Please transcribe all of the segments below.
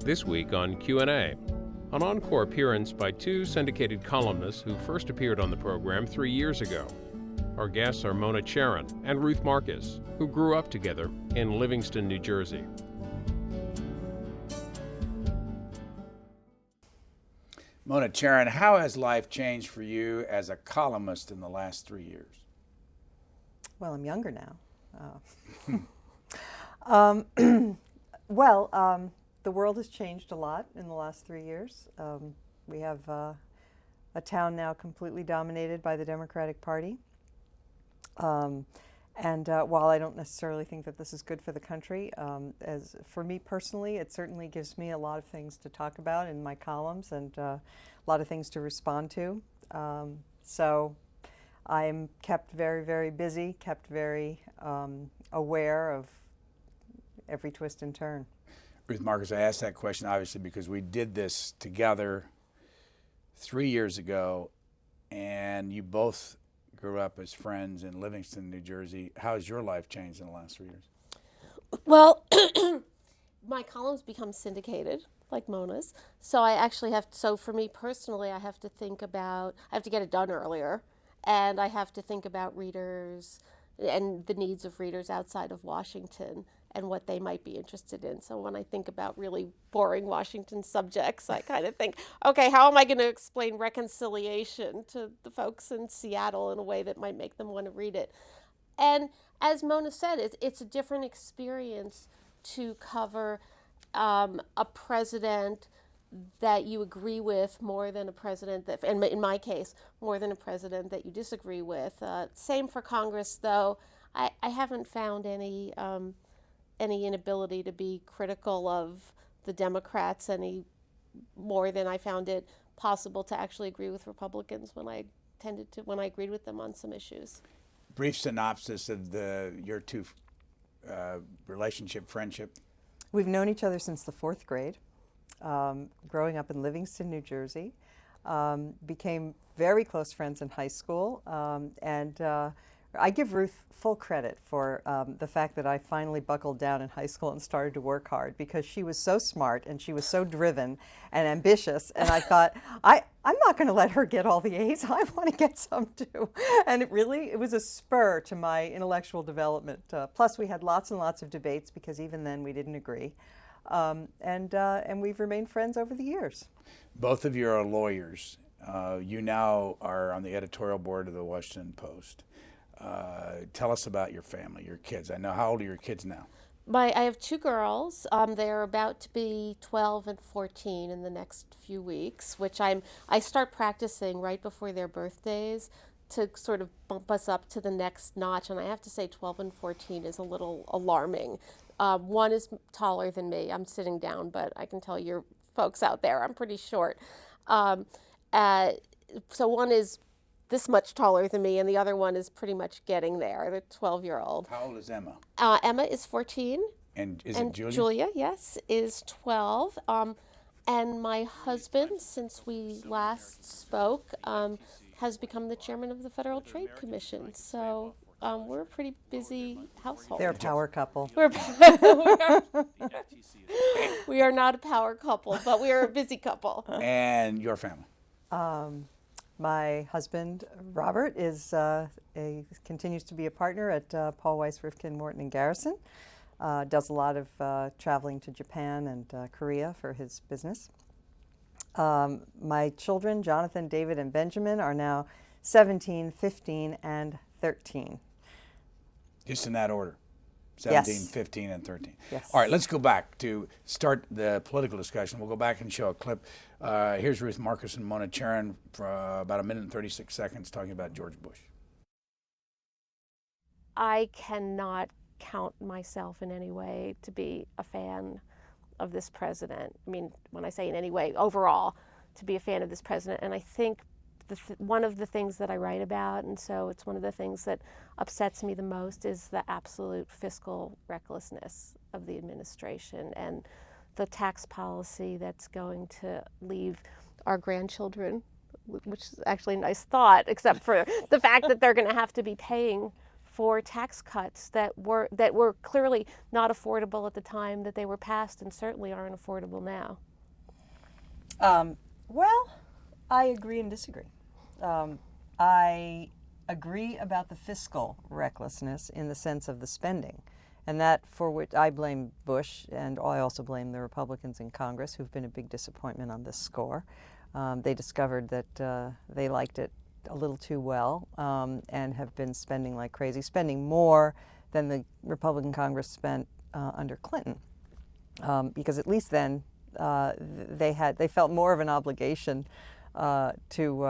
This week on Q&A, an encore appearance by two syndicated columnists who first appeared on the program 3 years ago. Our guests are Mona Charen and Ruth Marcus, who grew up together in Livingston, New Jersey. Mona Charen, how has life changed for you as a columnist in the last 3 years? Well, I'm younger now. The world has changed a lot in the last 3 years. We have a town now completely dominated by the Democratic Party. While I don't necessarily think that this is good for the country, as for me personally, it certainly gives me a lot of things to talk about in my columns and a lot of things to respond to. So I'm kept very, very busy, kept very aware of every twist and turn. Ruth Marcus, I asked that question obviously because we did this together 3 years ago, and you both grew up as friends in Livingston, New Jersey. How has your life changed in the last 3 years? Well, my columns become syndicated, like Mona's. So I actually so for me personally, I have to get it done earlier, and I have to think about readers and the needs of readers outside of Washington and what they might be interested in. So when I think about really boring Washington subjects, I kind of think, okay, how am I going to explain reconciliation to the folks in Seattle in a way that might make them want to read it? And as Mona said, it's a different experience to cover a president that you agree with more than a president that, and in my case, more than a president that you disagree with. Same for Congress, though. I haven't found any inability to be critical of the Democrats any more than I found it possible to actually agree with Republicans when I agreed with them on some issues. Brief synopsis of your two friendship. We've known each other since the 4th grade, growing up in Livingston, New Jersey. Became very close friends in high school, and I give Ruth full credit for the fact that I finally buckled down in high school and started to work hard, because she was so smart and she was so driven and ambitious, and I thought, I'm not going to let her get all the A's. I want to get some too. And it was a spur to my intellectual development. Plus, we had lots and lots of debates, because even then we didn't agree. And we've remained friends over the years. Both of you are lawyers. You now are on the editorial board of the Washington Post. Tell us about your family, your kids. I know, how old are your kids now? I have 2 girls. They're about to be 12 and 14 in the next few weeks, which I start practicing right before their birthdays to sort of bump us up to the next notch. And I have to say 12 and 14 is a little alarming. One is taller than me. I'm sitting down, but I can tell your folks out there I'm pretty short. So one is this much taller than me, and the other one is pretty much getting there, the 12-year-old. How old is Emma? Emma is 14. And is it Julia? Julia, yes, is 12. And my husband, since we last spoke, has become the chairman of the Federal Trade Commission. So we're a pretty busy household. They're a power couple. We are not a power couple, but we are a busy couple. And your family? My husband, Robert, continues to be a partner at Paul Weiss, Rifkin, Morton and Garrison. Does a lot of traveling to Japan and Korea for his business. My children, Jonathan, David, and Benjamin, are now 17, 15, and 13. Just in that order? 17, Yes. 15, and 13. Yes. All right, let's go back to start the political discussion. We'll go back and show a clip. Here's Ruth Marcus and Mona Charen for about 1 minute and 36 seconds talking about George Bush. I cannot count myself in any way to be a fan of this president. I mean, when I say in any way, overall, to be a fan of this president. And I think one of the things that I write about, and so it's one of the things that upsets me the most, is the absolute fiscal recklessness of the administration and the tax policy that's going to leave our grandchildren, which is actually a nice thought, except for the fact that they're going to have to be paying for tax cuts that were clearly not affordable at the time that they were passed, and certainly aren't affordable now. Well, I agree and disagree. I agree about the fiscal recklessness in the sense of the spending, and that for which I blame Bush, and I also blame the Republicans in Congress who've been a big disappointment on this score. They discovered that they liked it a little too well, and have been spending like crazy, spending more than the Republican Congress spent under Clinton, because at least then they felt more of an obligation to,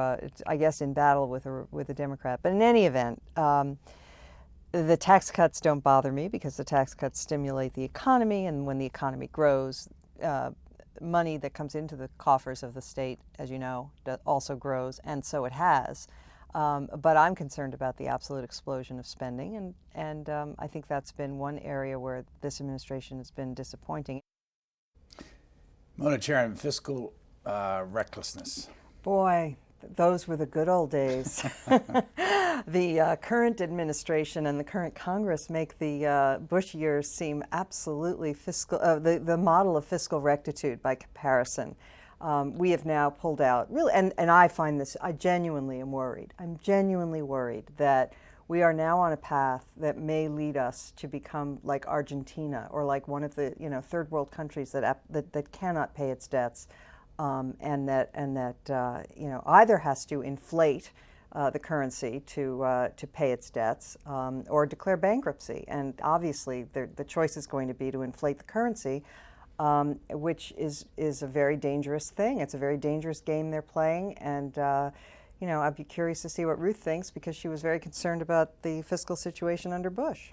I guess, in battle with a Democrat. But in any event, the tax cuts don't bother me because the tax cuts stimulate the economy, and when the economy grows, money that comes into the coffers of the state, as you know, also grows, and so it has. But I'm concerned about the absolute explosion of spending, and I think that's been one area where this administration has been disappointing. Mona Charen, fiscal recklessness. Boy, those were the good old days. The current administration and the current Congress make the Bush years seem absolutely fiscal, the model of fiscal rectitude by comparison. We have now pulled out, really, and I find this, I genuinely am worried. I'm genuinely worried that we are now on a path that may lead us to become like Argentina, or like one of the third world countries that cannot pay its debts, and that either has to inflate the currency to pay its debts, or declare bankruptcy. And obviously, the choice is going to be to inflate the currency, which is a very dangerous thing. It's a very dangerous game they're playing, and I'd be curious to see what Ruth thinks, because she was very concerned about the fiscal situation under Bush.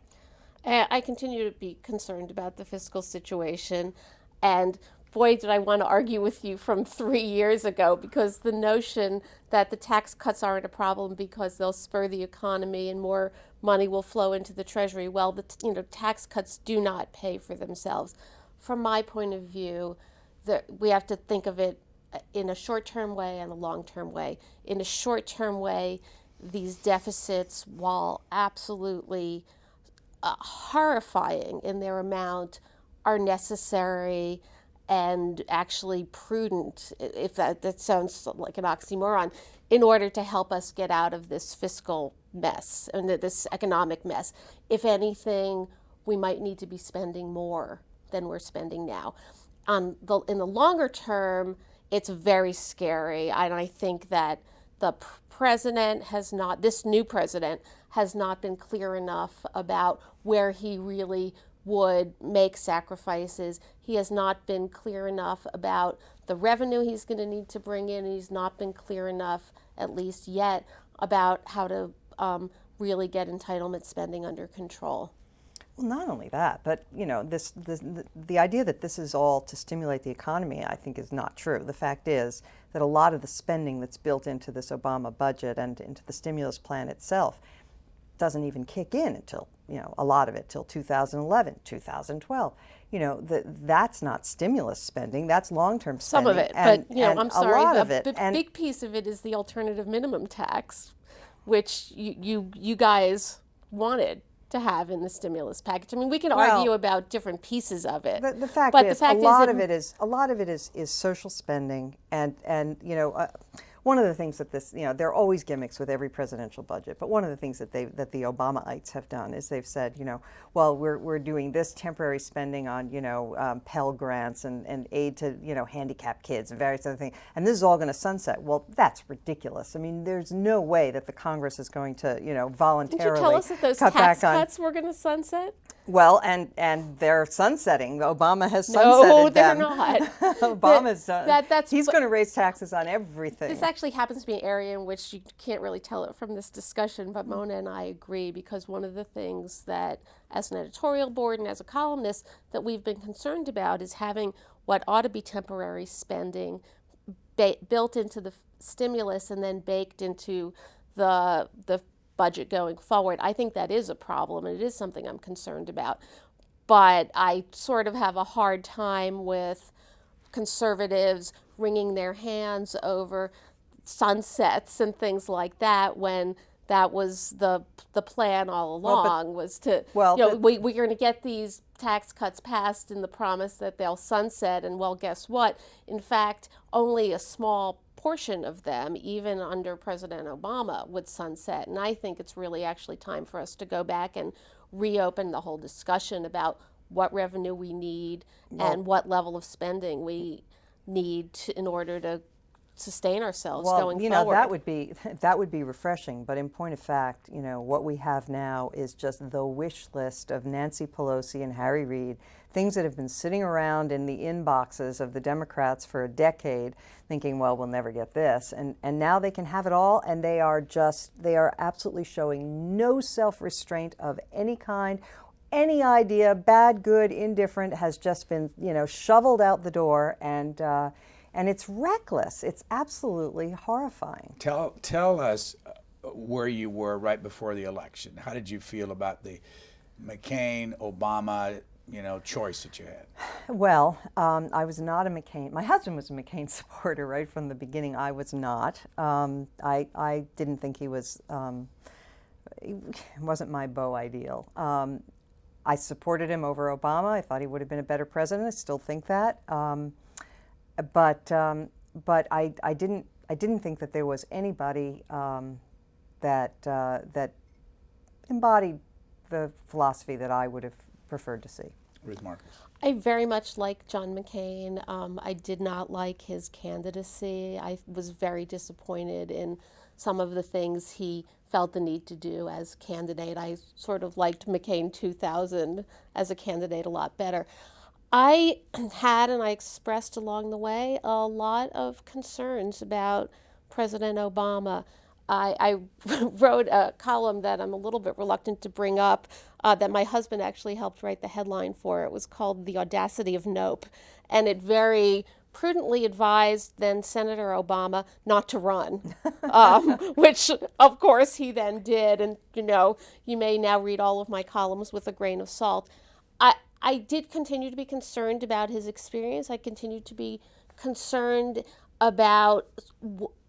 I continue to be concerned about the fiscal situation, and boy, did I want to argue with you from 3 years ago, because the notion that the tax cuts aren't a problem because they'll spur the economy and more money will flow into the Treasury. Well, the tax cuts do not pay for themselves. From my point of view, we have to think of it in a short-term way and a long-term way. In a short-term way, these deficits, while absolutely horrifying in their amount, are necessary and actually prudent, if that sounds like an oxymoron, in order to help us get out of this fiscal mess and this economic mess. If anything, we might need to be spending more than we're spending now. In the longer term, it's very scary, and I think that the president this new president has not been clear enough about where he really would make sacrifices. He has not been clear enough about the revenue he's going to need to bring in. He's not been clear enough, at least yet, about how to really get entitlement spending under control. Well, not only that, but the idea that this is all to stimulate the economy, I think, is not true. The fact is that a lot of the spending that's built into this Obama budget and into the stimulus plan itself doesn't even kick in until, a lot of it till 2011, 2012. That's not stimulus spending, that's long-term spending. Some of it, and, but I'm sorry, a lot of it. The big piece of it is the alternative minimum tax, which you guys wanted to have in the stimulus package. I mean, we can argue about different pieces of it. The fact is, a lot of it is social spending, and one of the things that there are always gimmicks with every presidential budget, but one of the things that the Obamaites have done is they've said, well, we're doing this temporary spending on, Pell Grants and aid to, handicapped kids and various other things, and this is all going to sunset. Well, that's ridiculous. I mean, there's no way that the Congress is going to, voluntarily Did you tell us that those cut tax back on cuts were going to sunset? Well, and they're sunsetting. Obama has sunsetted No, they're them. not. Obama's done. He's but going to raise taxes on everything. This actually happens to be an area in which you can't really tell it from this discussion, but Mona and I agree, because one of the things that, as an editorial board and as a columnist, that we've been concerned about is having what ought to be temporary spending built into the stimulus and then baked into the budget going forward. I think that is a problem, and it is something I'm concerned about. But I sort of have a hard time with conservatives wringing their hands over sunsets and things like that when That was the plan all along, was to, well, we're going to get these tax cuts passed in the promise that they'll sunset, and well, guess what? In fact, only a small portion of them, even under President Obama, would sunset. And I think it's really actually time for us to go back and reopen the whole discussion about what revenue we need and what level of spending we need in order to sustain ourselves going forward. That would be refreshing, but in point of fact, what we have now is just the wish list of Nancy Pelosi and Harry Reid, things that have been sitting around in the inboxes of the Democrats for a decade, thinking, well, we'll never get this, and now they can have it all, and they are absolutely showing no self-restraint of any kind. Any idea, bad, good, indifferent, has just been, shoveled out the door, and it's reckless. It's absolutely horrifying. Tell us where you were right before the election. How did you feel about the McCain-Obama, choice that you had? Well, I was not a McCain. My husband was a McCain supporter right from the beginning. I was not. I didn't think he was. He wasn't my beau ideal. I supported him over Obama. I thought he would have been a better president. I still think that. But I didn't think that there was anybody that embodied the philosophy that I would have preferred to see. Ruth Marcus. I very much like John McCain. I did not like his candidacy. I was very disappointed in some of the things he felt the need to do as candidate. I sort of liked McCain 2000 as a candidate a lot better. I had, and I expressed along the way, a lot of concerns about President Obama. I wrote a column that I'm a little bit reluctant to bring up, that my husband actually helped write the headline for. It was called "The Audacity of Nope," and it very prudently advised then Senator Obama not to run, which of course he then did. And you may now read all of my columns with a grain of salt. I did continue to be concerned about his experience. I continued to be concerned about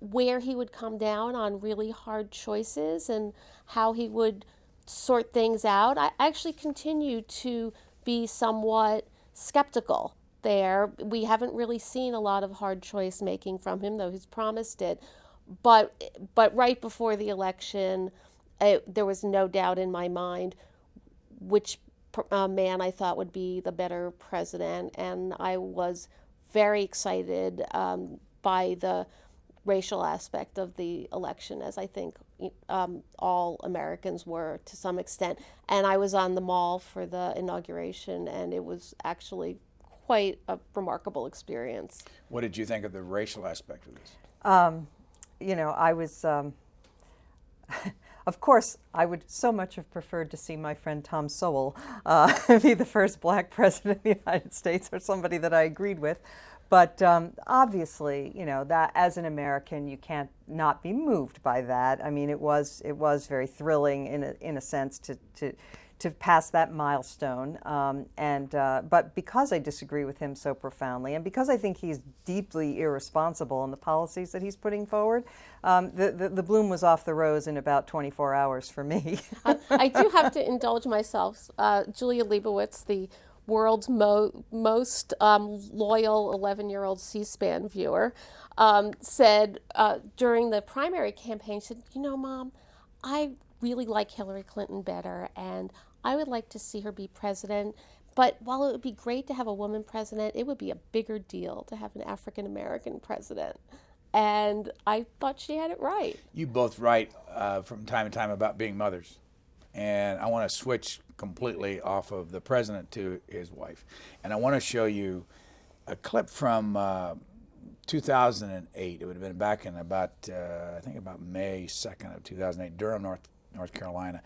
where he would come down on really hard choices and how he would sort things out. I actually continued to be somewhat skeptical there. We haven't really seen a lot of hard choice making from him, though he's promised it. But right before the election, there was no doubt in my mind which man I thought would be the better president, and I was very excited by the racial aspect of the election, as I think all Americans were to some extent. And I was on the Mall for the inauguration, and it was actually quite a remarkable experience. What did you think of the racial aspect of this? I was, of course, I would so much have preferred to see my friend Tom Sowell be the first black president of the United States, or somebody that I agreed with. But obviously, that as an American, you can't not be moved by that. I mean, it was very thrilling in a sense to pass that milestone. But because I disagree with him so profoundly, and because I think he's deeply irresponsible in the policies that he's putting forward, the bloom was off the rose in about 24 hours for me. I do have to indulge myself. Julia Leibowitz, the world's most loyal 11-year-old C-SPAN viewer, said during the primary campaign, said, Mom, I really like Hillary Clinton better, and I would like to see her be president. But while it would be great to have a woman president, it would be a bigger deal to have an African-American president. And I thought she had it right. You both write from time to time about being mothers. And I want to switch completely off of the president to his wife. And I want to show you a clip from 2008. It would have been back in about May 2nd of 2008, Durham, North Carolina.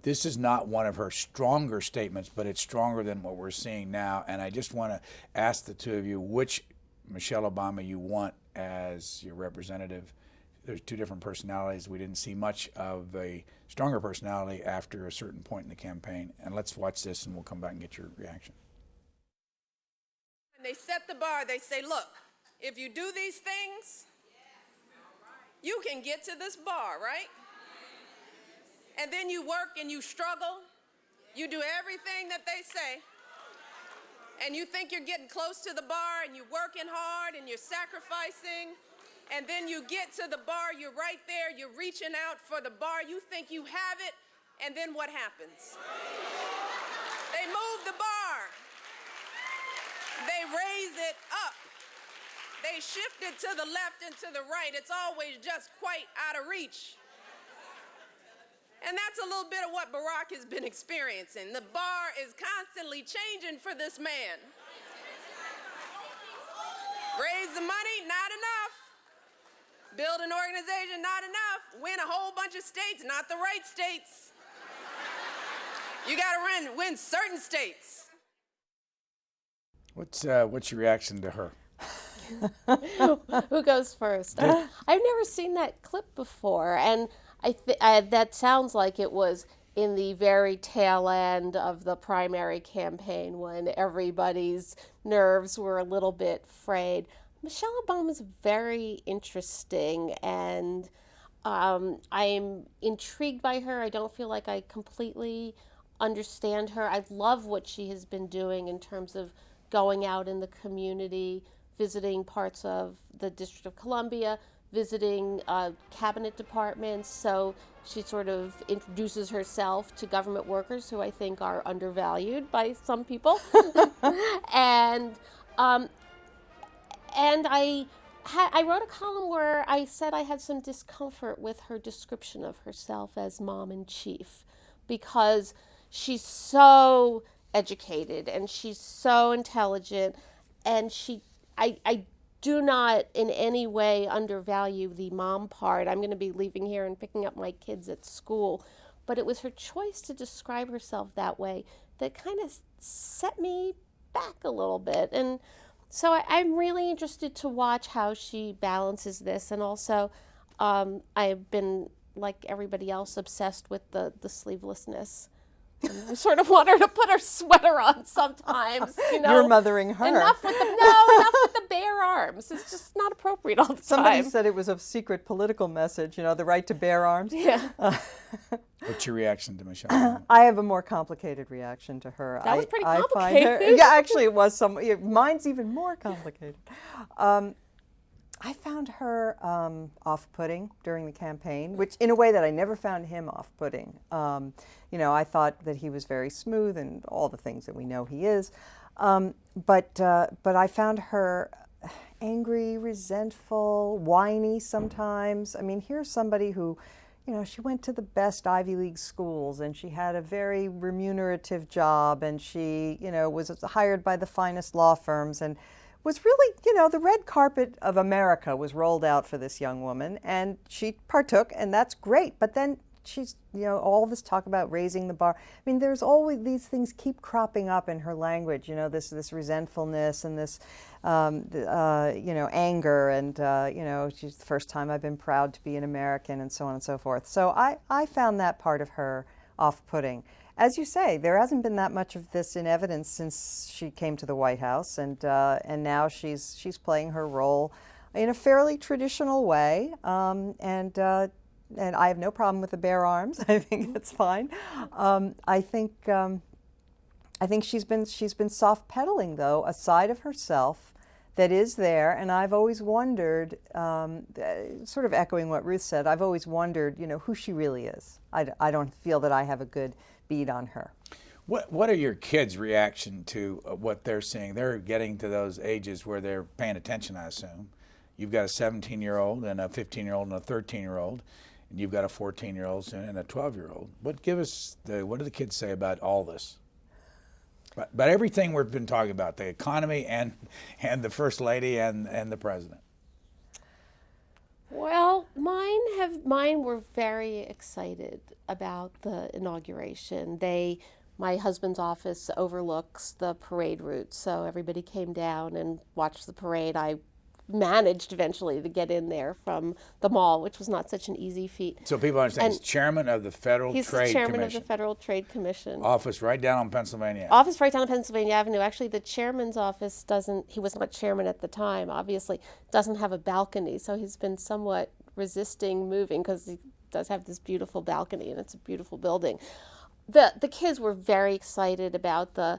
This is not one of her stronger statements, but it's stronger than what we're seeing now. And I just want to ask the two of you which Michelle Obama you want as your representative. There's two different personalities. We didn't see much of a stronger personality after a certain point in the campaign. And let's watch this, and we'll come back and get your reaction. And they set the bar. They say, look, if you do these things, you can get to this bar, right? and then you work and you struggle. You do everything that they say, and you think you're getting close to the bar, and you're working hard, and you're sacrificing, and then you get to the bar, you're right there, you're reaching out for the bar, you think you have it, and then what happens? They move the bar. They raise it up. They shift it to the left and to the right. It's always just quite out of reach. And that's a little bit of what Barack has been experiencing. The bar is constantly changing for this man. Raise the money, not enough. Build an organization, not enough. Win a whole bunch of states, not the right states. You gotta win certain states. What's your reaction to her? Who goes first? I've never seen that clip before, and that sounds like it was in the very tail end of the primary campaign when everybody's nerves were a little bit frayed. Michelle Obama is very interesting, and I'm intrigued by her. I don't feel like I completely understand her. I love what she has been doing in terms of going out in the community, visiting parts of the District of Columbia, visiting cabinet departments. So she sort of introduces herself to government workers who I think are undervalued by some people. And I wrote a column where I said I had some discomfort with her description of herself as mom-in-chief, because she's so educated and she's so intelligent, and I do not in any way undervalue the mom part. I'm going to be leaving here and picking up my kids at school, but it was her choice to describe herself that way that kind of set me back a little bit. And so I'm really interested to watch how she balances this. And also I've been, like everybody else, obsessed with the sleevelessness. I sort of want her to put her sweater on sometimes. You're mothering her. Enough with the bare arms. It's just not appropriate all the time. Somebody said it was a secret political message, the right to bear arms. Yeah. What's your reaction to Michelle? I have a more complicated reaction to her. That was pretty I find complicated. her, yeah, actually it was mine's even more complicated. I found her off-putting during the campaign, which in a way that I never found him off-putting. I thought that he was very smooth and all the things that we know he is. But I found her angry, resentful, whiny sometimes. I mean, here's somebody who, she went to the best Ivy League schools, and she had a very remunerative job, and she, was hired by the finest law firms, and was really, the red carpet of America was rolled out for this young woman, and she partook, and that's great. But then she's, all this talk about raising the bar. I mean, there's always these things keep cropping up in her language, this resentfulness and this, anger, and, she's the first time I've been proud to be an American, and so on and so forth. So I found that part of her off-putting. As you say, there hasn't been that much of this in evidence since she came to the White House, and now she's playing her role in a fairly traditional way, and I have no problem with the bare arms. I think it's fine. I think she's been soft pedaling, though, a side of herself that is there, and I've always wondered, sort of echoing what Ruth said, I've always wondered, who she really is. I don't feel that I have a good beat on her. What are your kids' reaction to what they're seeing? They're getting to those ages where they're paying attention, I assume. You've got a 17-year-old and a 15-year-old and a 13-year-old, and you've got a 14-year-old and a 12-year-old. What do the kids say about all this? But everything we've been talking about, the economy and the First Lady and the President. Well, mine were very excited about the inauguration. My husband's office overlooks the parade route, so everybody came down and watched the parade. I managed eventually to get in there from the mall, which was not such an easy feat. So people understand, he's chairman of the Federal Trade Commission. He's the chairman of the Federal Trade Commission. Office right down on Pennsylvania. Office right down on Pennsylvania Avenue. Actually, the chairman's office he was not chairman at the time, obviously, doesn't have a balcony, so he's been somewhat resisting moving because he does have this beautiful balcony, and it's a beautiful building. The kids were very excited about the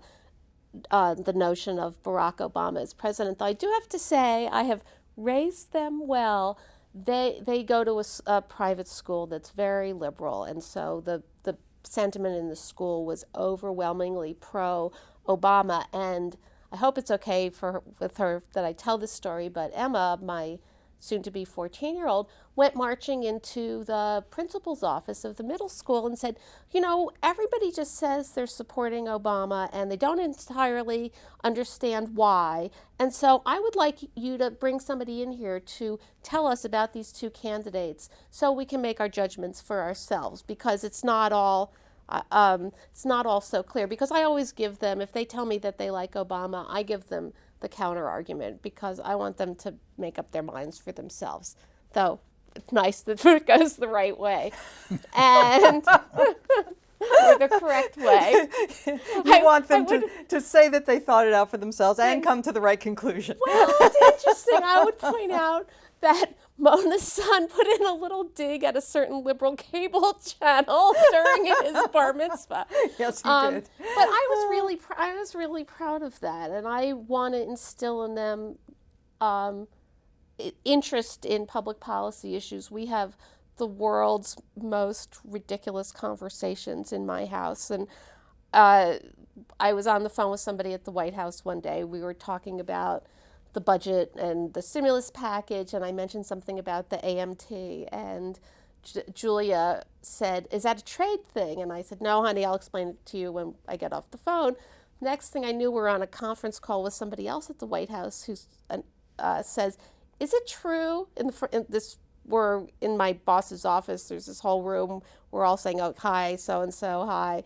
notion of Barack Obama as president. Though I do have to say, I have raised them well. They go to a private school that's very liberal, and so the sentiment in the school was overwhelmingly pro-Obama. And I hope it's okay with her that I tell this story, but Emma, my soon-to-be 14-year-old, went marching into the principal's office of the middle school and said, everybody just says they're supporting Obama and they don't entirely understand why. And so I would like you to bring somebody in here to tell us about these two candidates so we can make our judgments for ourselves, because it's not all so clear. Because I always give them, if they tell me that they like Obama, I give them the counter argument, because I want them to make up their minds for themselves. Though it's nice that it goes the right way and or the correct way. You want them to say that they thought it out for themselves and come to the right conclusion. Well, it's interesting. I would point out that Mona's son put in a little dig at a certain liberal cable channel during his bar mitzvah. Yes, he did. But I was really proud of that, and I want to instill in them interest in public policy issues. We have the world's most ridiculous conversations in my house, and I was on the phone with somebody at the White House one day. We were talking about the budget and the stimulus package, and I mentioned something about the AMT, and Julia said, "Is that a trade thing?" And I said, "No, honey, I'll explain it to you when I get off the phone." Next thing I knew, we're on a conference call with somebody else at the White House who says, "Is it true?" We're in my boss's office. There's this whole room. We're all saying, "Oh, hi, so-and-so, hi."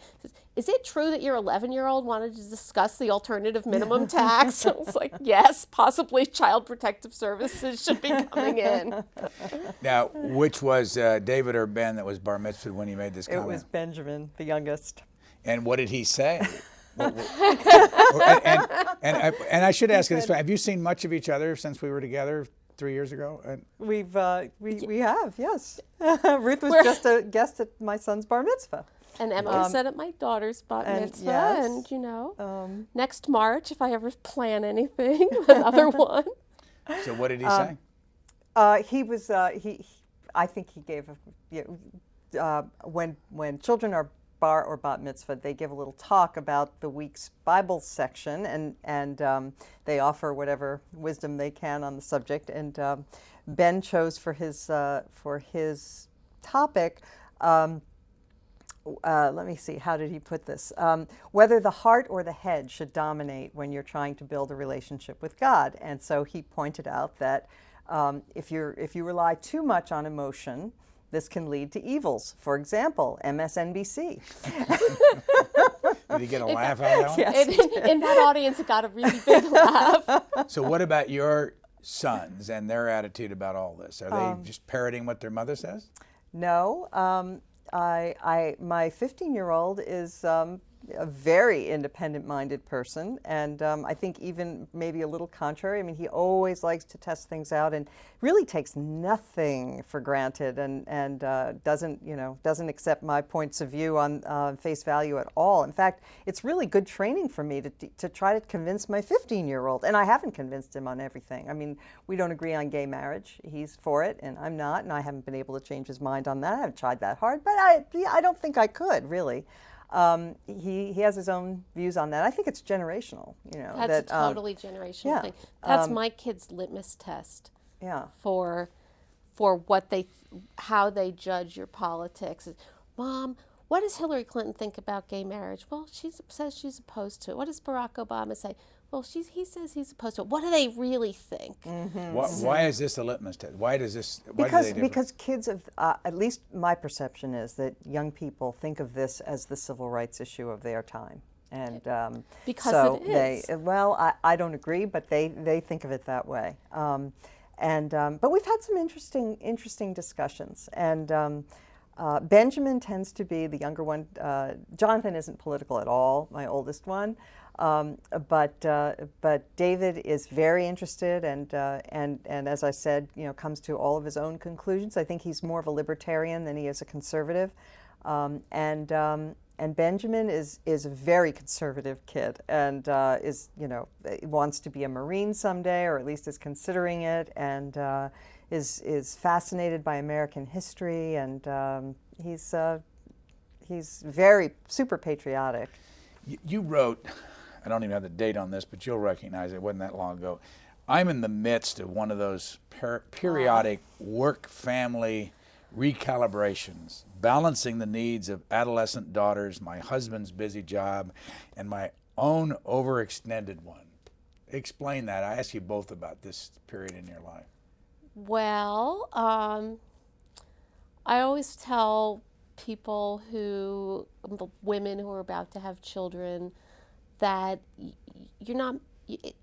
"Is it true that your 11-year-old wanted to discuss the alternative minimum tax?" I was like, yes, possibly Child Protective Services should be coming in. Now, which was David or Ben that was bar mitzvah when he made this comment? It was Benjamin, the youngest. And what did he say? and I should ask you this: have you seen much of each other since we were together 3 years ago? We have, yes. Ruth was just a guest at my son's bar mitzvah. And Emma was at my daughter's bat mitzvah, yes, and next March, if I ever plan anything, another one. So what did he say? He was I think he gave when children are bar or bat mitzvah, they give a little talk about the week's Bible section, and they offer whatever wisdom they can on the subject. And Ben chose for his topic. Let me see, how did he put this? Whether the heart or the head should dominate when you're trying to build a relationship with God. And so he pointed out that if you rely too much on emotion, this can lead to evils. For example, MSNBC. Did he get a laugh out of that one? Yes. In that audience, it got a really big laugh. So what about your sons and their attitude about all this? Are they just parroting what their mother says? No. My 15-year-old is a very independent-minded person, and I think even maybe a little contrary. I mean, he always likes to test things out and really takes nothing for granted, and doesn't accept my points of view on face value at all. In fact, it's really good training for me to try to convince my 15-year-old, and I haven't convinced him on everything. I mean, we don't agree on gay marriage. He's for it, and I'm not, and I haven't been able to change his mind on that. I haven't tried that hard, but I don't think I could, really. He has his own views on that. I think it's generational. That's a totally generational thing. That's my kid's litmus test. Yeah. For how they judge your politics. Mom, what does Hillary Clinton think about gay marriage? Well, she says she's opposed to it. What does Barack Obama say? Well, he says he's opposed to it. What do they really think? Mm-hmm. Why is this a litmus test? Why does this? Because kids have, at least my perception is that young people think of this as the civil rights issue of their time, and because so it is. I don't agree, but they think of it that way. But we've had some interesting discussions, and Benjamin tends to be the younger one. Jonathan isn't political at all, my oldest one. But David is very interested, and as I said, comes to all of his own conclusions. I think he's more of a libertarian than he is a conservative, and Benjamin is a very conservative kid, and wants to be a Marine someday, or at least is considering it, and is fascinated by American history, and he's very super patriotic. You wrote, I don't even have the date on this, but you'll recognize it wasn't that long ago. I'm in the midst of one of those periodic work-family recalibrations, balancing the needs of adolescent daughters, my husband's busy job, and my own overextended one. Explain that. I ask you both about this period in your life. Well, I always tell people women who are about to have children, that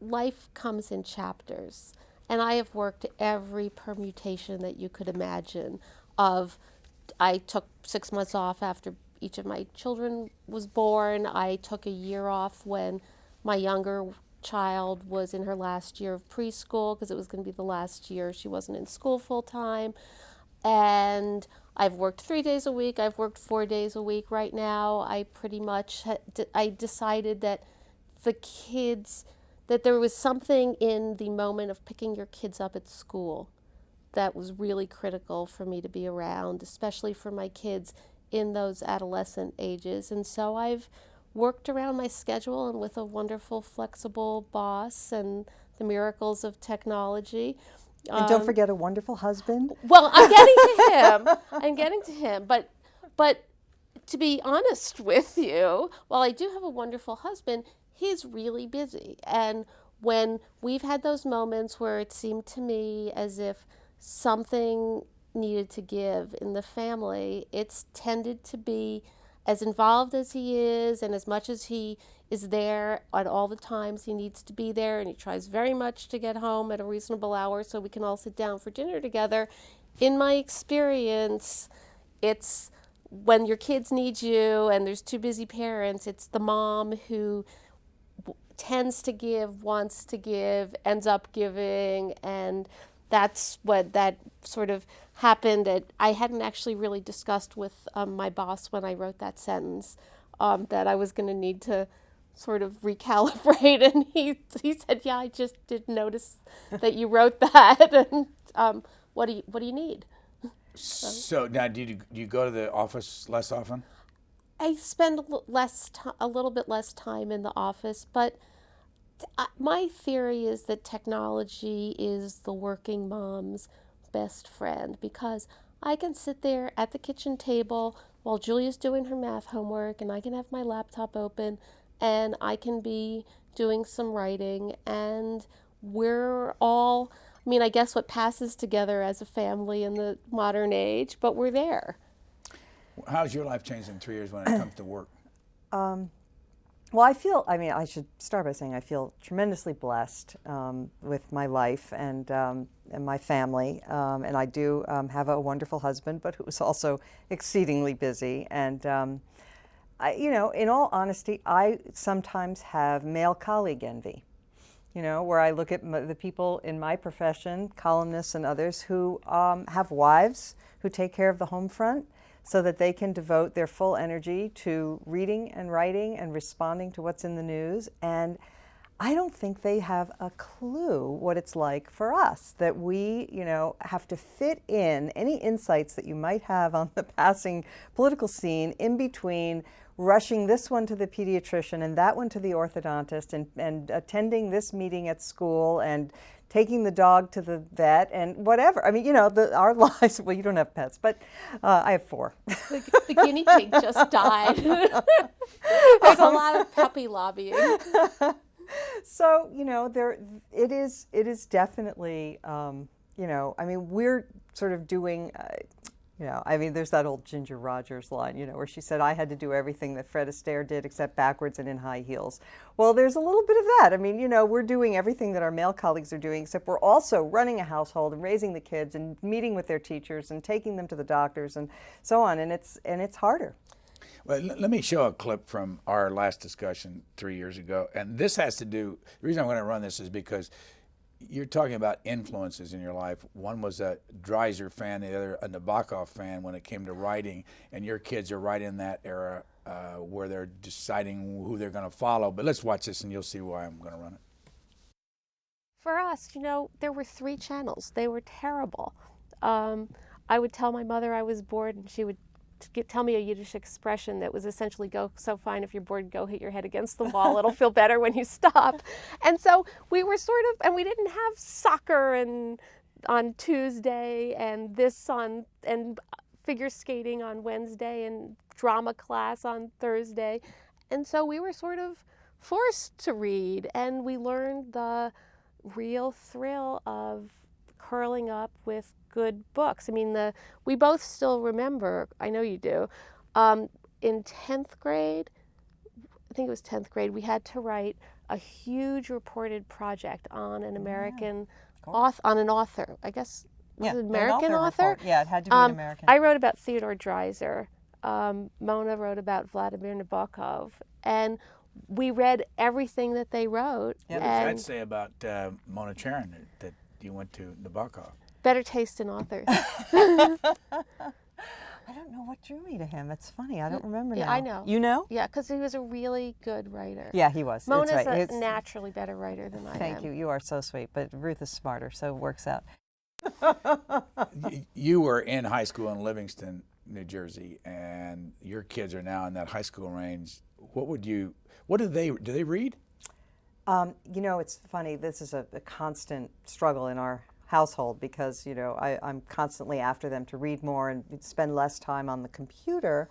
life comes in chapters. And I have worked every permutation that you could imagine I took 6 months off after each of my children was born. I took a year off when my younger child was in her last year of preschool, because it was going to be the last year she wasn't in school full time. And I've worked 3 days a week. I've worked 4 days a week right now. I pretty much, I decided that that there was something in the moment of picking your kids up at school that was really critical for me to be around, especially for my kids in those adolescent ages. And so I've worked around my schedule, and with a wonderful, flexible boss and the miracles of technology. And don't forget a wonderful husband. Well, I'm getting to him. But to be honest with you, while I do have a wonderful husband, he's really busy. And when we've had those moments where it seemed to me as if something needed to give in the family, it's tended to be, as involved as he is and as much as he is there at all the times he needs to be there, and he tries very much to get home at a reasonable hour so we can all sit down for dinner together. In my experience, it's when your kids need you and there's two busy parents, it's the mom who tends to give, wants to give, ends up giving, and that's what that sort of happened. I hadn't actually really discussed with my boss when I wrote that sentence that I was going to need to sort of recalibrate, and he said, "Yeah, I just did notice that you wrote that, and what do you need?" So now, do you go to the office less often? I spend a little bit less time in the office, but my theory is that technology is the working mom's best friend, because I can sit there at the kitchen table while Julia's doing her math homework, and I can have my laptop open, and I can be doing some writing, and we're all, I mean, I guess what passes together as a family in the modern age, but we're there. How's your life changed in 3 years when it comes to work? Well, I should start by saying I feel tremendously blessed with my life and my family. And I do have a wonderful husband, but who is also exceedingly busy. And, in all honesty, I sometimes have male colleague envy, where I look at the people in my profession, columnists and others, who have wives who take care of the home front, so that they can devote their full energy to reading and writing and responding to what's in the news. And I don't think they have a clue what it's like for us, that we, have to fit in any insights that you might have on the passing political scene in between rushing this one to the pediatrician and that one to the orthodontist, and attending this meeting at school and taking the dog to the vet and whatever. I mean, our lives, well, you don't have pets, but I have 4. The guinea pig just died. There's a lot of puppy lobbying. So, it is definitely, we're sort of doing, there's that old Ginger Rogers line, where she said, I had to do everything that Fred Astaire did except backwards and in high heels. Well, there's a little bit of that. I mean, we're doing everything that our male colleagues are doing, except we're also running a household and raising the kids and meeting with their teachers and taking them to the doctors and so on. And it's harder. Well, let me show a clip from our last discussion 3 years ago. And this has to do, the reason I'm going to run this is because you're talking about influences in your life. One was a Dreiser fan, the other a Nabokov fan when it came to writing. And your kids are right in that era where they're deciding who they're going to follow. But let's watch this and you'll see why I'm going to run it. For us, there were 3 channels. They were terrible. I would tell my mother I was bored, and she would tell me a Yiddish expression that was essentially, go so fine, if you're bored, go hit your head against the wall. It'll feel better when you stop. And so we were and we didn't have soccer on Tuesday and and figure skating on Wednesday and drama class on Thursday. And so we were sort of forced to read, and we learned the real thrill of curling up with good books. I mean, we both still remember, I know you do, in 10th grade, I think it was 10th grade, we had to write a huge reported project on an American author, on an author. I guess, was it an American author? Report. Yeah, it had to be an American. I wrote about Theodore Dreiser. Mona wrote about Vladimir Nabokov. And we read everything that they wrote. What does that say about Mona Charen, that you went to Nabokov? Better taste in authors. I don't know what drew me to him. It's funny. I don't remember now. Yeah, I know. You know? Yeah, because he was a really good writer. Yeah, he was. Mona's That's right. a naturally better writer than I am. Thank you. You are so sweet. But Ruth is smarter, so it works out. You were in high school in Livingston, New Jersey, and your kids are now in that high school range. What do they read? It's funny. This is a constant struggle in our household because, I'm constantly after them to read more and spend less time on the computer.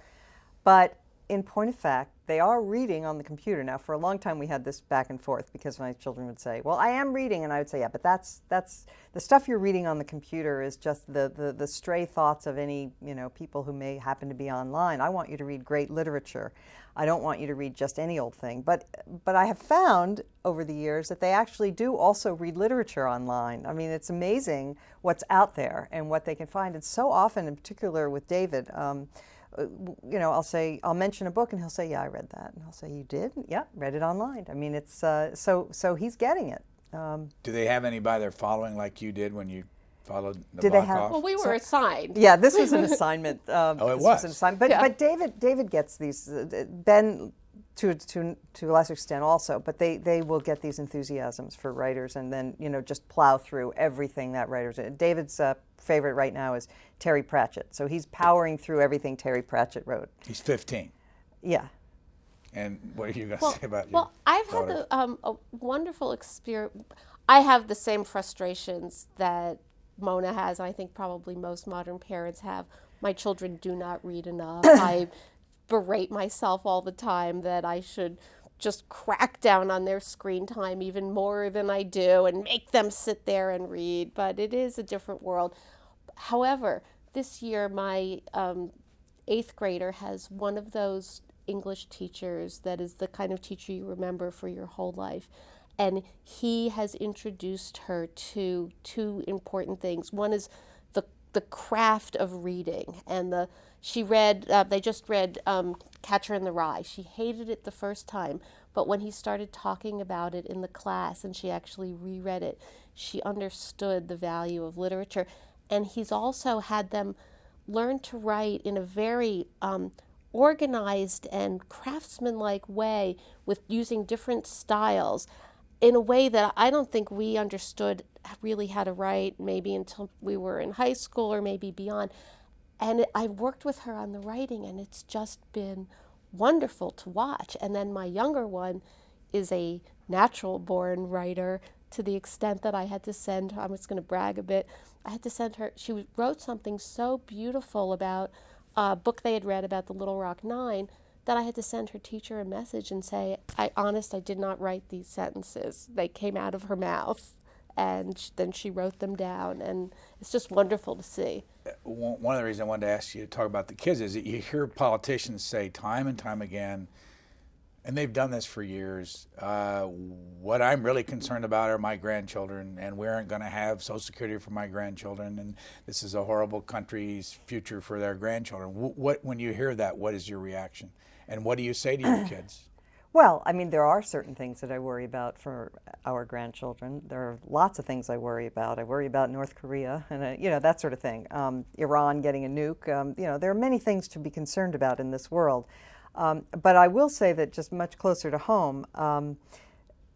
But in point of fact, they are reading on the computer. Now, for a long time, we had this back and forth because my children would say, well, I am reading. And I would say, yeah, but that's the stuff you're reading on the computer is just the stray thoughts of any, people who may happen to be online. I want you to read great literature. I don't want you to read just any old thing. But I have found over the years that they actually do also read literature online. I mean, it's amazing what's out there and what they can find. And so often, in particular with David, I'll mention a book and he'll say, yeah, I read that. And I'll say, you did? Yeah, read it online. I mean, it's so he's getting it. Do they have anybody they're following like you did when you followed Nabokov? Did they have? Well, we were assigned. Yeah, this was an assignment. It was an assignment. But David gets these. Ben, to a lesser extent also, but they will get these enthusiasms for writers and then just plow through everything that writers. David's favorite right now is Terry Pratchett, so he's powering through everything Terry Pratchett wrote. He's 15. Yeah. And what are you going to say about your Well, I've daughters? had a wonderful experience. I have the same frustrations that Mona has, and I think probably most modern parents have. My children do not read enough. I berate myself all the time that I should just crack down on their screen time even more than I do and make them sit there and read. But it is a different world. However, this year my 8th grader has one of those English teachers that is the kind of teacher you remember for your whole life. And he has introduced her to 2 important things. One is the craft of reading, and they just read Catcher in the Rye. She hated it the first time, but when he started talking about it in the class and she actually reread it, she understood the value of literature. And he's also had them learn to write in a very organized and craftsman-like way with using different styles in a way that I don't think we understood really how to write maybe until we were in high school or maybe beyond. And I worked with her on the writing, and it's just been wonderful to watch. And then my younger one is a natural-born writer to the extent that I had to send her, I'm just going to brag a bit, I had to send her, she wrote something so beautiful about a book they had read about the Little Rock Nine that I had to send her teacher a message and say, I did not write these sentences. They came out of her mouth. And then she wrote them down, and it's just wonderful to see. One of the reasons I wanted to ask you to talk about the kids is that you hear politicians say time and time again, And they've done this for years. What I'm really concerned about are my grandchildren, and we aren't going to have Social Security for my grandchildren, and this is a horrible country's future for their grandchildren. When you hear that, what is your reaction? And what do you say to your kids? Well, I mean, there are certain things that I worry about for our grandchildren. There are lots of things I worry about. I worry about North Korea and, that sort of thing. Iran getting a nuke. There are many things to be concerned about in this world. But I will say that just much closer to home,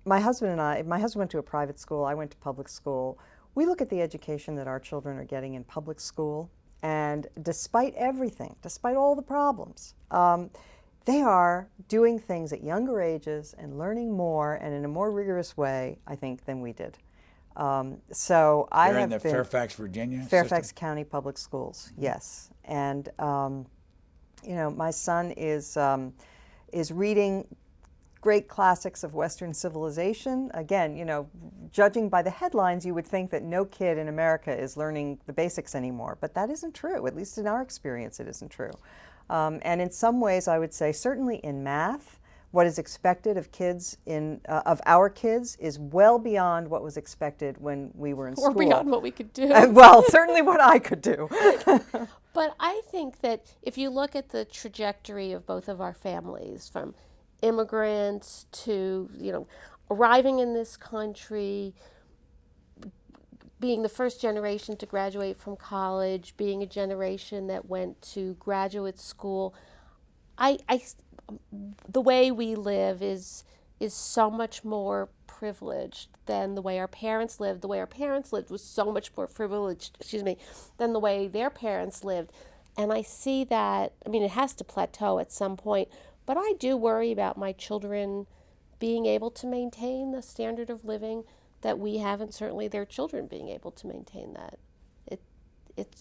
my husband went to a private school, I went to public school. We look at the education that our children are getting in public school, and despite everything, despite all the problems, they are doing things at younger ages and learning more and in a more rigorous way, I think, than we did. So I They're have in the been Fairfax, Virginia Fairfax system? County Public Schools, yes. And my son is reading great classics of Western civilization. Again, judging by the headlines, you would think that no kid in America is learning the basics anymore, but that isn't true. At least in our experience, it isn't true. And in some ways, I would say, certainly in math, what is expected of kids of our kids is well beyond what was expected when we were in school. Or beyond what we could do. Well, certainly what I could do. But I think that if you look at the trajectory of both of our families, from immigrants to, arriving in this country, being the first generation to graduate from college, being a generation that went to graduate school, the way we live is so much more privileged than the way our parents lived. The way our parents lived was so much more privileged, than the way their parents lived. And I see that, it has to plateau at some point, but I do worry about my children being able to maintain the standard of living that we have, and certainly their children being able to maintain that.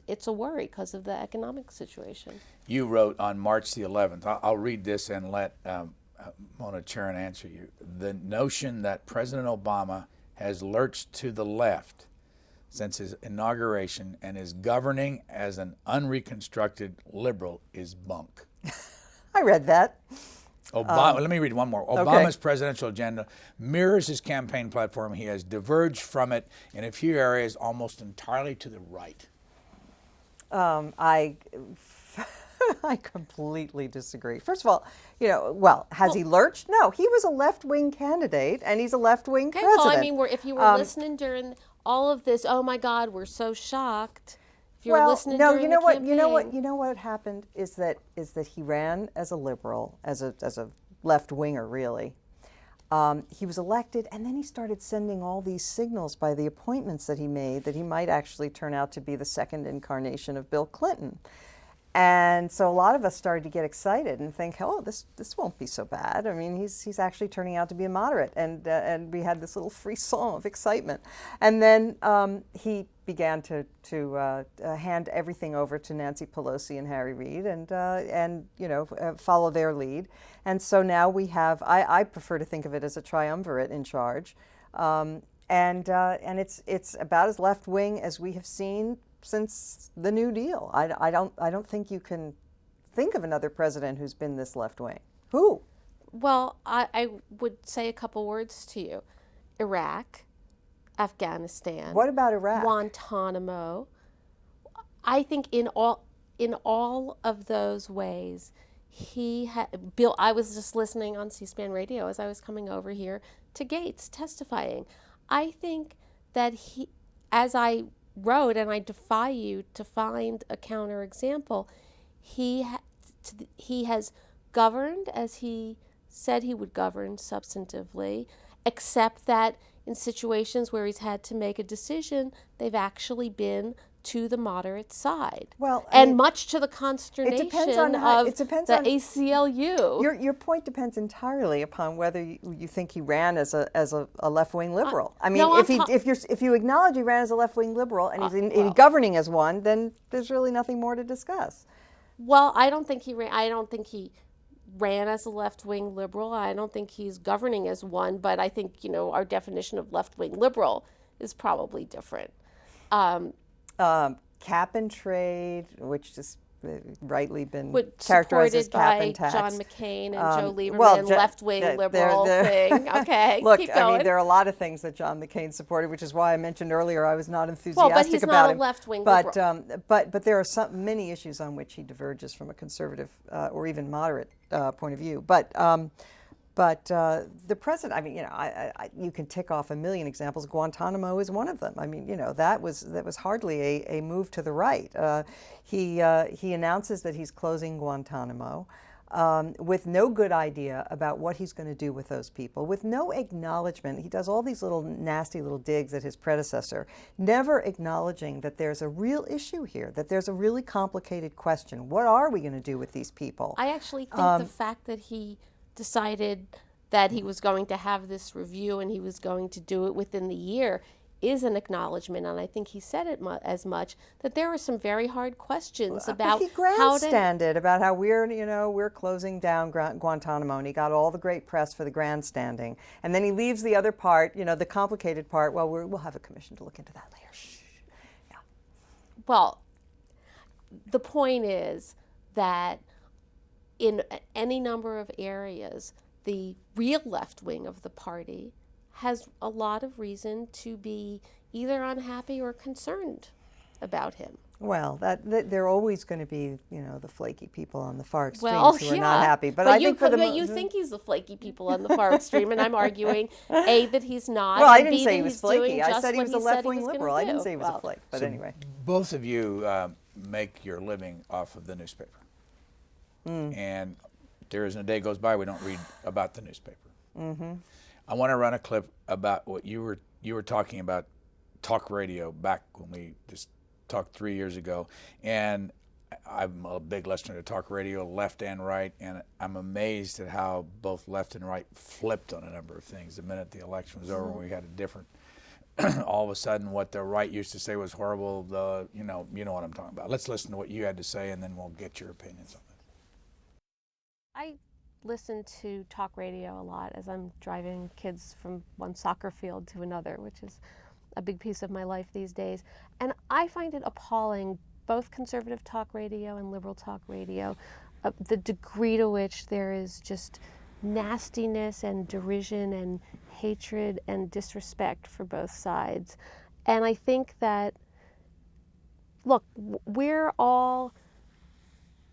It's a worry because of the economic situation. You wrote on March the 11th, I'll read this and let Mona Charen answer you. The notion that President Obama has lurched to the left since his inauguration and is governing as an unreconstructed liberal is bunk. I read that. Let me read one more. Obama's presidential agenda mirrors his campaign platform. He has diverged from it in a few areas almost entirely to the right. I completely disagree. First of all, has he lurched? No, he was a left-wing candidate, and he's a left-wing president. Well, if you were listening during all of this, oh my God, we're so shocked. If you were listening during the campaign. You know what happened is that he ran as a liberal, as a left-winger, really. He was elected, and then he started sending all these signals by the appointments that he made that he might actually turn out to be the second incarnation of Bill Clinton. And so a lot of us started to get excited and think, oh, this won't be so bad. He's actually turning out to be a moderate, and we had this little frisson of excitement. And then he began to hand everything over to Nancy Pelosi and Harry Reid, and follow their lead. And so now we have, I prefer to think of it as a triumvirate in charge, and it's about as left wing as we have seen since the New Deal. I don't think you can think of another president who's been this left wing. Who? Well, I would say a couple words to you. Iraq, Afghanistan. What about Iraq? Guantanamo. I think in all of those ways, Bill. I was just listening on C-SPAN radio as I was coming over here to Gates testifying. I think that as I wrote, and I defy you to find a counterexample, he has governed as he said he would govern substantively, except that in situations where he's had to make a decision, they've actually been to the moderate side. Well, much to the consternation of the ACLU. Your point depends entirely upon whether you think he ran as a left-wing liberal. If you acknowledge he ran as a left-wing liberal and he's governing as one, then there's really nothing more to discuss. Well, I don't think he ran. I don't think he ran as a left-wing liberal. I don't think he's governing as one. But I think our definition of left-wing liberal is probably different. Cap and trade, which just rightly been characterized as supported cap by and tax. John McCain and Joe Lieberman, well, left-wing liberal thing. Okay, Look, keep going. I mean, there are a lot of things that John McCain supported, which is why I mentioned earlier I was not enthusiastic well, but he's about not him. a left-wing liberal. But there are many issues on which he diverges from a conservative or even moderate point of view. But the president, I mean, you can tick off a million examples. Guantanamo is one of them. I mean, that was hardly a move to the right. He announces that he's closing Guantanamo with no good idea about what he's going to do with those people, with no acknowledgement. He does all these little nasty little digs at his predecessor, never acknowledging that there's a real issue here, that there's a really complicated question. What are we going to do with these people? I actually think the fact that he decided that he was going to have this review and he was going to do it within the year is an acknowledgement, and I think he said it as much, that there were some very hard questions about he grandstanded about how we're closing down Guantanamo, and he got all the great press for the grandstanding, and then he leaves the other part, the complicated part. Well, we'll have a commission to look into that later. Shh. Yeah. Well, the point is that in any number of areas, the real left wing of the party has a lot of reason to be either unhappy or concerned about him. Well, that they're always going to be, the flaky people on the far extremes who are yeah. not happy. But I think you think he's the flaky people on the far extreme, and I'm arguing A, that he's not. Well, I and didn't B, say that he was he's doing flaky. I just said he what was a left-wing gonna liberal. I didn't do. say he was a flake. But anyway, both of you make your living off of the newspaper, and there isn't a day goes by we don't read about the newspaper. Mm-hmm. I want to run a clip about what you were talking about, talk radio, back when we just talked 3 years ago, and I'm a big listener to talk radio, left and right, and I'm amazed at how both left and right flipped on a number of things. The minute the election was over, we had a different. All of a sudden, what the right used to say was horrible. You know what I'm talking about. Let's listen to what you had to say, and then we'll get your opinions on it. I listen to talk radio a lot as I'm driving kids from one soccer field to another, which is a big piece of my life these days. And I find it appalling, both conservative talk radio and liberal talk radio, the degree to which there is just nastiness and derision and hatred and disrespect for both sides. And I think that, look, we're all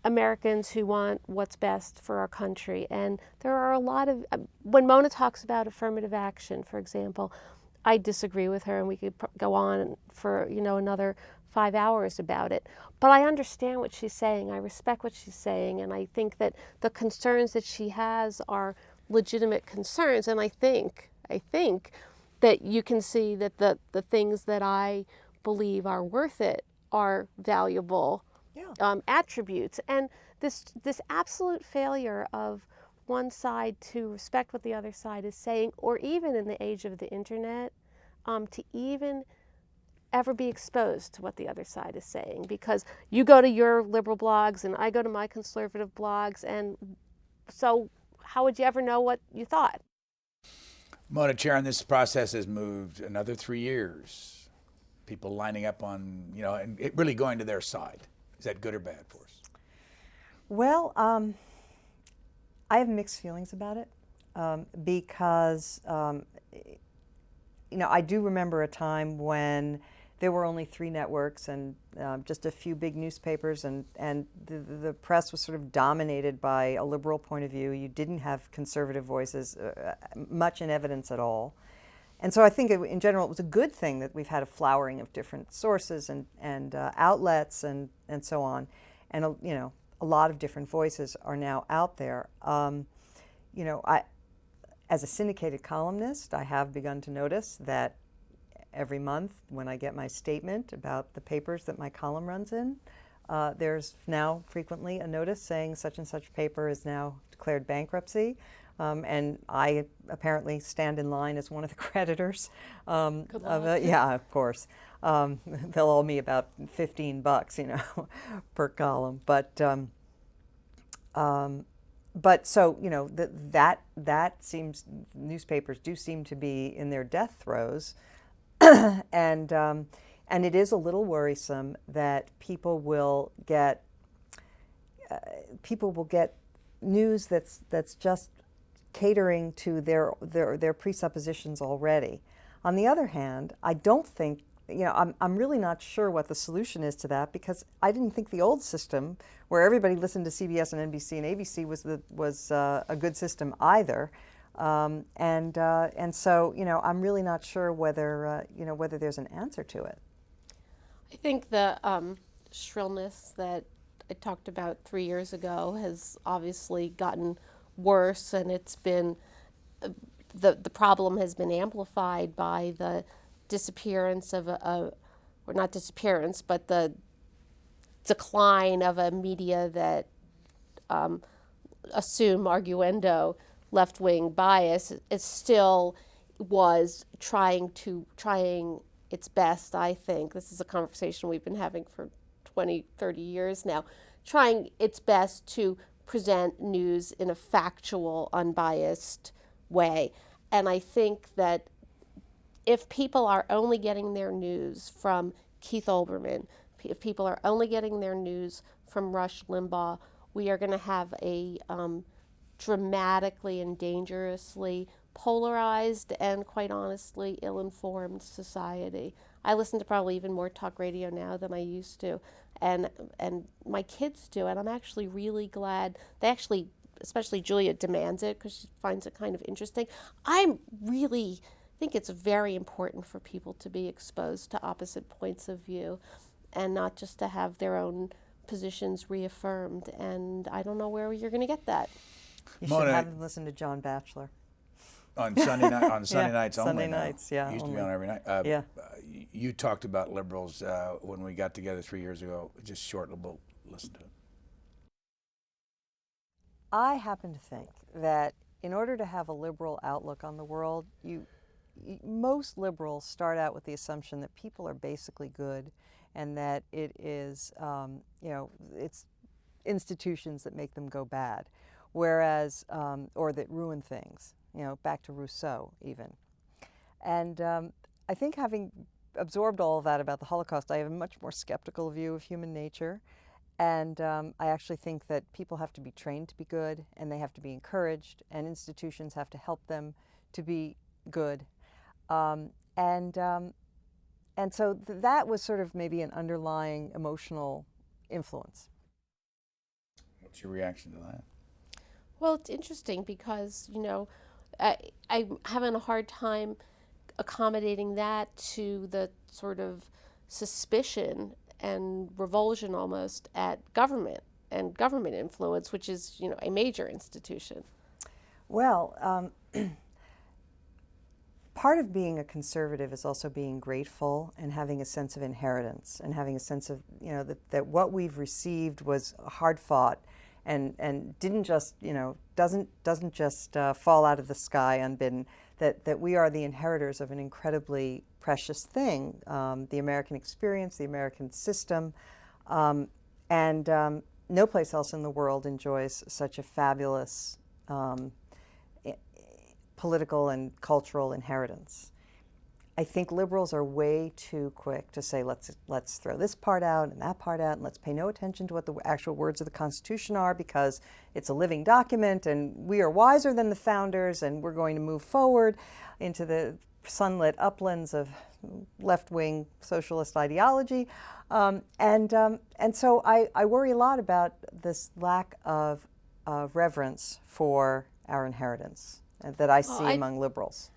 Americans who want what's best for our country. And there are a lot of, when Mona talks about affirmative action, for example, I disagree with her, and we could go on for, another 5 hours about it. But I understand what she's saying. I respect what she's saying. And I think that the concerns that she has are legitimate concerns. And I think that you can see that the things that I believe are worth it are valuable attributes. And this absolute failure of one side to respect what the other side is saying, or even in the age of the internet, to even ever be exposed to what the other side is saying, because you go to your liberal blogs and I go to my conservative blogs, and so how would you ever know what you thought? Mona, Charen, this process has moved another 3 years. People lining up on, and it really going to their side. Is that good or bad for us? Well, I have mixed feelings about it because, I do remember a time when there were only 3 networks and just a few big newspapers, and the press was sort of dominated by a liberal point of view. You didn't have conservative voices much in evidence at all. And so I think in general it was a good thing that we've had a flowering of different sources and outlets and so on. And, a lot of different voices are now out there. As a syndicated columnist, I have begun to notice that every month when I get my statement about the papers that my column runs in, there's now frequently a notice saying such and such paper is now declared bankruptcy. And I apparently stand in line as one of the creditors. Yeah, of course. They'll owe me about $15, per column. But so that seems, newspapers do seem to be in their death throes, and it is a little worrisome that people will get people will get news that's just catering to their presuppositions already. On the other hand, I don't think, I'm really not sure what the solution is to that, because I didn't think the old system, where everybody listened to CBS and NBC and ABC, was a good system either. And so, I'm really not sure whether there's an answer to it. I think the shrillness that I talked about 3 years ago has obviously gotten worse, and it's been the problem has been amplified by the disappearance of or not disappearance, but the decline of a media that assume arguendo left-wing bias. It still was trying its best, I think. This is a conversation we've been having for 20, 30 years now, trying its best to present news in a factual, unbiased way. And I think that if people are only getting their news from Keith Olbermann, if people are only getting their news from Rush Limbaugh, we are going to have a dramatically and dangerously polarized and, quite honestly, ill-informed society. I listen to probably even more talk radio now than I used to, and my kids do, and I'm actually really glad. They actually, especially Julia, demands it because she finds it kind of interesting. I really think it's very important for people to be exposed to opposite points of view and not just to have their own positions reaffirmed, and I don't know where you're going to get that. You should have them listen to John Batchelor. On Sunday night, on Sunday Yeah, nights only. Sunday now. nights, yeah, It used to be only. on every night. Yeah. You talked about liberals when we got together 3 years ago. Just short, we'll listen to it. I happen to think that in order to have a liberal outlook on the world, most liberals start out with the assumption that people are basically good, and that it is, it's institutions that make them go bad, whereas, or that ruin things, back to Rousseau even. And I think, having absorbed all of that about the Holocaust, I have a much more skeptical view of human nature. And I actually think that people have to be trained to be good, and they have to be encouraged, and institutions have to help them to be good. And so that was sort of maybe an underlying emotional influence. What's your reaction to that? Well, it's interesting because, I'm having a hard time accommodating that to the sort of suspicion and revulsion almost at government and government influence, which is, a major institution. Well, part of being a conservative is also being grateful and having a sense of inheritance, and having a sense of, that what we've received was hard fought and didn't just, doesn't just fall out of the sky unbidden, that we are the inheritors of an incredibly precious thing, the American experience, the American system, and no place else in the world enjoys such a fabulous political and cultural inheritance. I think liberals are way too quick to say, let's throw this part out and that part out, and let's pay no attention to what the actual words of the Constitution are, because it's a living document and we are wiser than the founders, and we're going to move forward into the sunlit uplands of left-wing socialist ideology. And so I worry a lot about this lack of reverence for our inheritance that I see among liberals.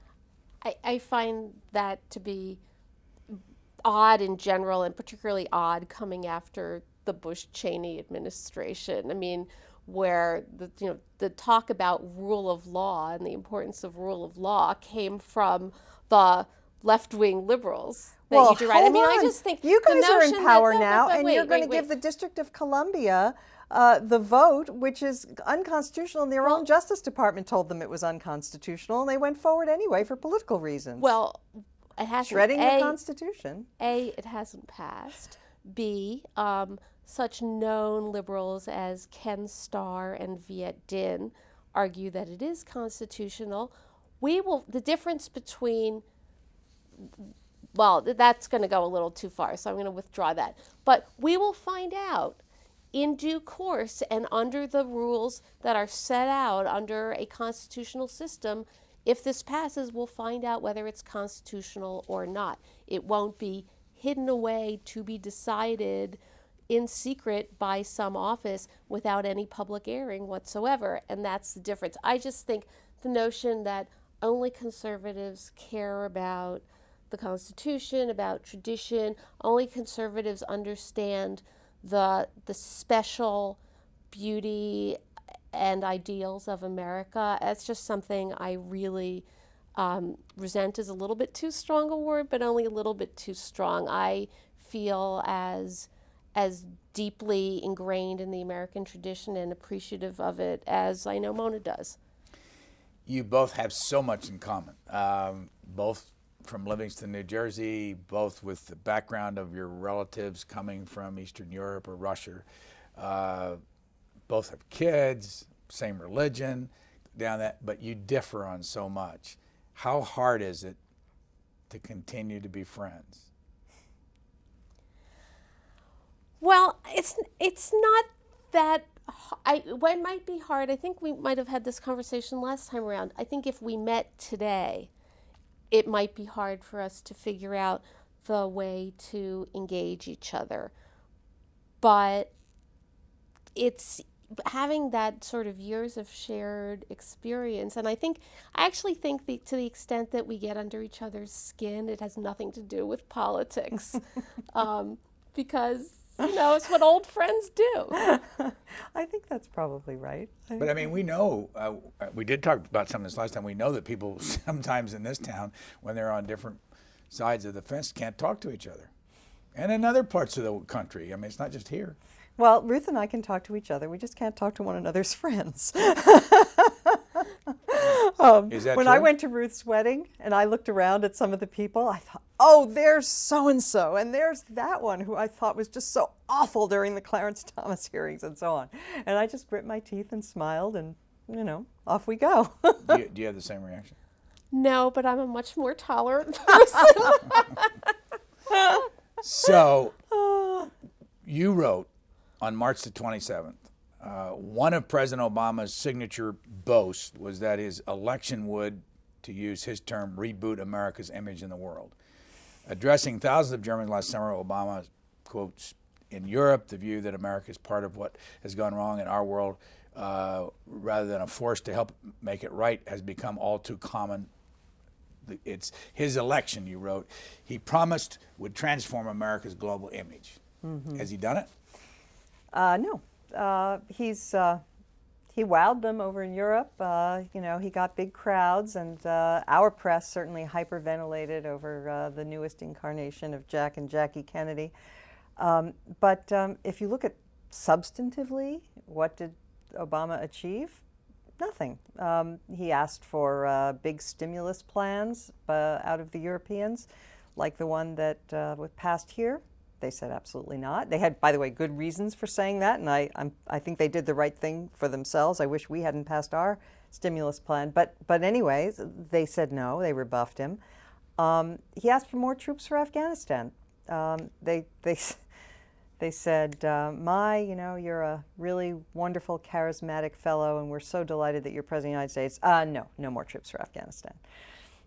I find that to be odd in general, and particularly odd coming after the Bush-Cheney administration. I mean, where the talk about rule of law and the importance of rule of law came from the left-wing liberals that Well, you deride. I mean, hold I on. just think you guys are in power now, but and wait, you're going to wait. give the District of Columbia the vote, which is unconstitutional, and their own Justice Department told them it was unconstitutional, and they went forward anyway for political reasons. Well, it hasn't. Shredding the Constitution. A, it hasn't passed. B, such known liberals as Ken Starr and Viet Din argue that it is constitutional. The difference between, well, that's going to go a little too far, so I'm going to withdraw that. But we will find out in due course and under the rules that are set out under a constitutional system, if this passes, we'll find out whether it's constitutional or not. It won't be hidden away to be decided in secret by some office without any public airing whatsoever. And that's the difference. I just think the notion that only conservatives care about the Constitution, about tradition, only conservatives understand the special beauty and ideals of America, that's just something I really resent is a little bit too strong a word, but only a little bit too strong. I feel as deeply ingrained in the American tradition and appreciative of it as I know Mona does. You both have so much in common, both from Livingston, New Jersey, both with the background of your relatives coming from Eastern Europe or Russia. Both have kids, same religion, but you differ on so much. How hard is it to continue to be friends? Well, it's not that. What might be hard, I think we might have had this conversation last time around. I think if we met today, it might be hard for us to figure out the way to engage each other. But it's having that sort of years of shared experience. And I actually think to the extent that we get under each other's skin, it has nothing to do with politics. Because, it's what old friends do. I think that's probably right. But I mean, we know, we did talk about some of this last time, we know that people sometimes in this town, when they're on different sides of the fence, can't talk to each other. And in other parts of the country. I mean, it's not just here. Well, Ruth and I can talk to each other. We just can't talk to one another's friends. Is that when true? I went to Ruth's wedding and I looked around at some of the people, I thought, oh, there's so-and-so, and there's that one who I thought was just so awful during the Clarence Thomas hearings and so on. And I just grit my teeth and smiled and, off we go. Do you have the same reaction? No, but I'm a much more tolerant person. So, you wrote on March the 27th, one of President Obama's signature boasts was that his election would, to use his term, reboot America's image in the world. Addressing thousands of Germans last summer, Obama quotes, "In Europe, the view that America is part of what has gone wrong in our world rather than a force to help make it right has become all too common." It's his election, you wrote, he promised would transform America's global image. Mm-hmm. Has he done it? No. He wowed them over in Europe. He got big crowds, and our press certainly hyperventilated over the newest incarnation of Jack and Jackie Kennedy. But if you look at substantively, what did Obama achieve? Nothing. He asked for big stimulus plans out of the Europeans, like the one that was passed here. They said absolutely not. They had, by the way, good reasons for saying that, and I think they did the right thing for themselves. I wish we hadn't passed our stimulus plan. But anyways, they said no. They rebuffed him. He asked for more troops for Afghanistan. They said, you're a really wonderful, charismatic fellow, and we're so delighted that you're President of the United States. No more troops for Afghanistan.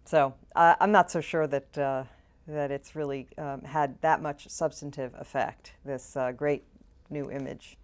So I'm not so sure that it's really had that much substantive effect, this great new image.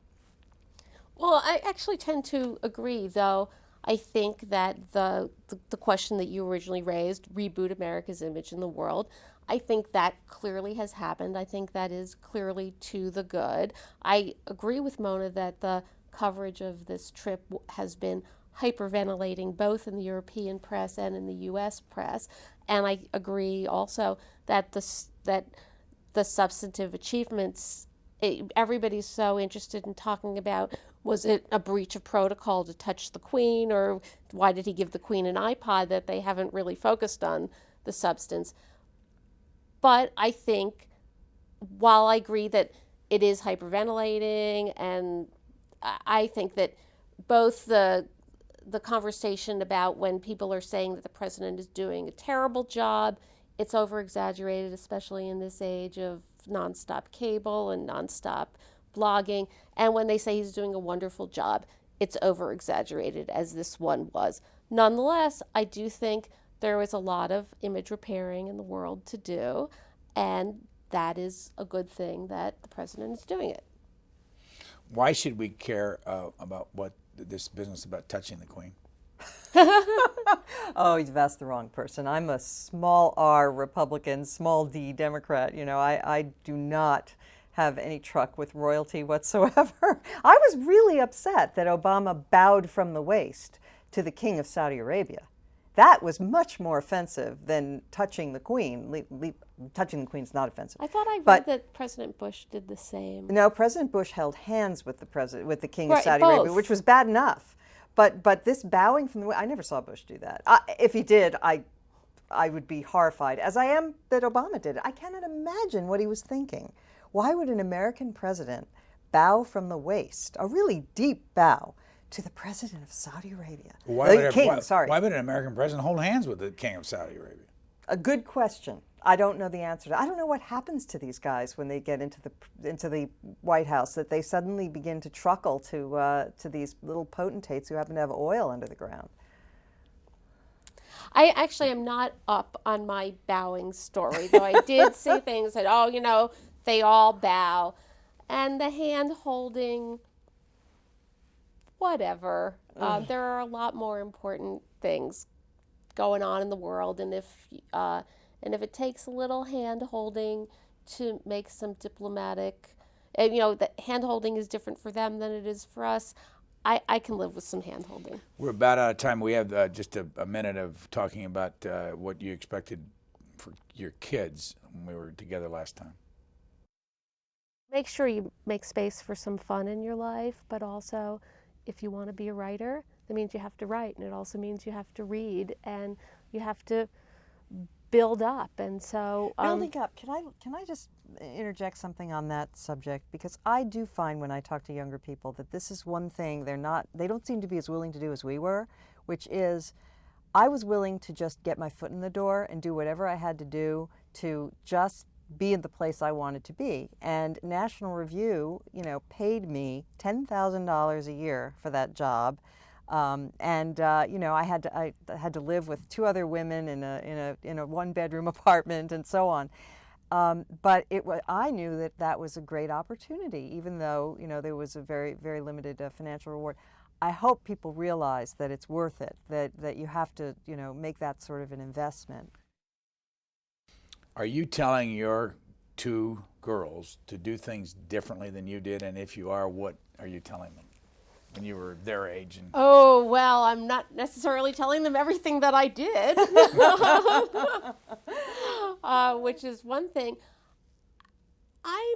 Well, I actually tend to agree, though. I think that the question that you originally raised, reboot America's image in the world, I think that clearly has happened. I think that is clearly to the good. I agree with Mona that the coverage of this trip has been hyperventilating both in the European press and in the U.S. press. And I agree also that the substantive achievements, everybody's so interested in talking about, was it a breach of protocol to touch the Queen, or why did he give the Queen an iPod, that they haven't really focused on the substance. But I think, while I agree that it is hyperventilating, and I think that both the conversation about when people are saying that the president is doing a terrible job, it's over-exaggerated, especially in this age of nonstop cable and nonstop blogging, and when they say he's doing a wonderful job, it's over-exaggerated, as this one was. Nonetheless, I do think there is a lot of image repairing in the world to do, and that is a good thing that the president is doing it. Why should we care about what this business about touching the Queen? Oh, you've asked the wrong person. I'm a small r Republican, small d Democrat. You know, I do not have any truck with royalty whatsoever. I was really upset that Obama bowed from the waist to the King of Saudi Arabia. That was much more offensive than touching the Queen. Touching the Queen's not offensive. I thought I read that President Bush did the same. No, President Bush held hands with the King of Right, Saudi both. Arabia, which was bad enough. But this bowing from the I never saw Bush do that. If he did, I would be horrified, as I am that Obama did it. I cannot imagine what he was thinking. Why would an American president bow from the waist, a really deep bow, to the president of Saudi Arabia? Why would an American president hold hands with the King of Saudi Arabia? A good question. I don't know the answer to. I don't know what happens to these guys when they get into the White House, that they suddenly begin to truckle to these little potentates who happen to have oil under the ground. I actually am not up on my bowing story, though I did see things that, oh, you know, they all bow. And the hand holding, whatever. There are a lot more important things going on in the world, and if it takes a little hand holding to make some diplomatic, and you know, the hand holding is different for them than it is for us, I can live with some hand holding. We're about out of time. We have just a minute of talking about what you expected for your kids when we were together last time. Make sure you make space for some fun in your life, but also, if you want to be a writer, that means you have to write, and it also means you have to read, and you have to build up. And so building up, can I just interject something on that subject? Because I do find when I talk to younger people that this is one thing they don't seem to be as willing to do as we were, which is I was willing to just get my foot in the door and do whatever I had to do to just be in the place I wanted to be. And National Review, you know, paid me $10,000 a year for that job. You know, I had to live with two other women in a one-bedroom apartment and so on. But I knew that was a great opportunity, even though, you know, there was a very, very limited financial reward. I hope people realize that it's worth it, that you have to, you know, make that sort of an investment. Are you telling your two girls to do things differently than you did? And if you are, what are you telling them when you were their age? Oh, well, I'm not necessarily telling them everything that I did, which is one thing. I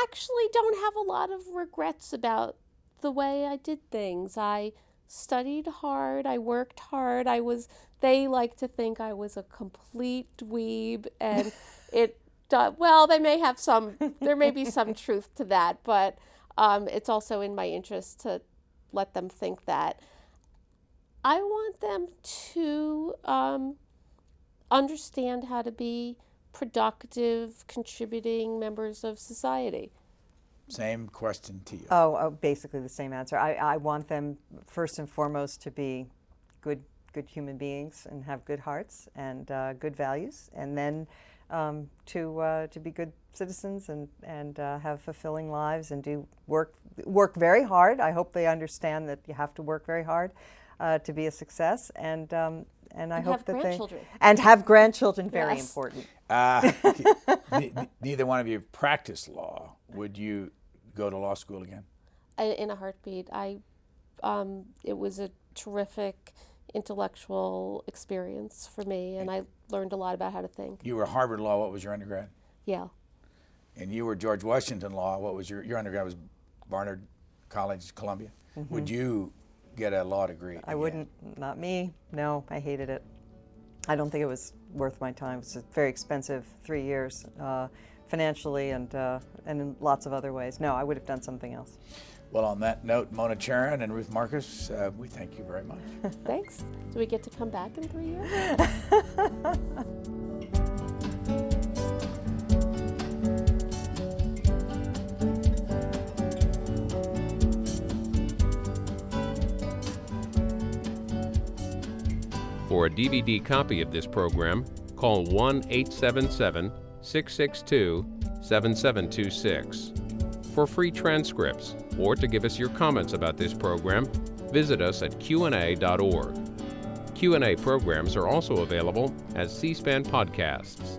actually don't have a lot of regrets about the way I did things. I studied hard, I worked hard, they like to think I was a complete dweeb, and well, there may be some truth to that, but it's also in my interest to let them think that. I want them to understand how to be productive, contributing members of society. Same question to you. Oh, basically the same answer. I want them first and foremost to be good human beings and have good hearts and good values, and then to be good citizens and have fulfilling lives and do work very hard. I hope they understand that you have to work very hard to be a success, and I hope that they have grandchildren. Very yes. important. Neither one of you practice law. Would you go to law school again? In a heartbeat. It was a terrific intellectual experience for me, and I learned a lot about how to think. You were Harvard Law. What was your undergrad? Yale. And you were George Washington Law. What was your undergrad? Was Barnard College, Columbia. Mm-hmm. Would you get a law degree? I wouldn't. Not me. No, I hated it. I don't think it was worth my time. It's a very expensive 3 years, financially and in lots of other ways. No, I would have done something else. Well, on that note, Mona Charen and Ruth Marcus, we thank you very much. Thanks. Do we get to come back in 3 years? For a DVD copy of this program, call 1-877-662-7726. For free transcripts or to give us your comments about this program, visit us at qna.org. Q&A programs are also available as C-SPAN podcasts.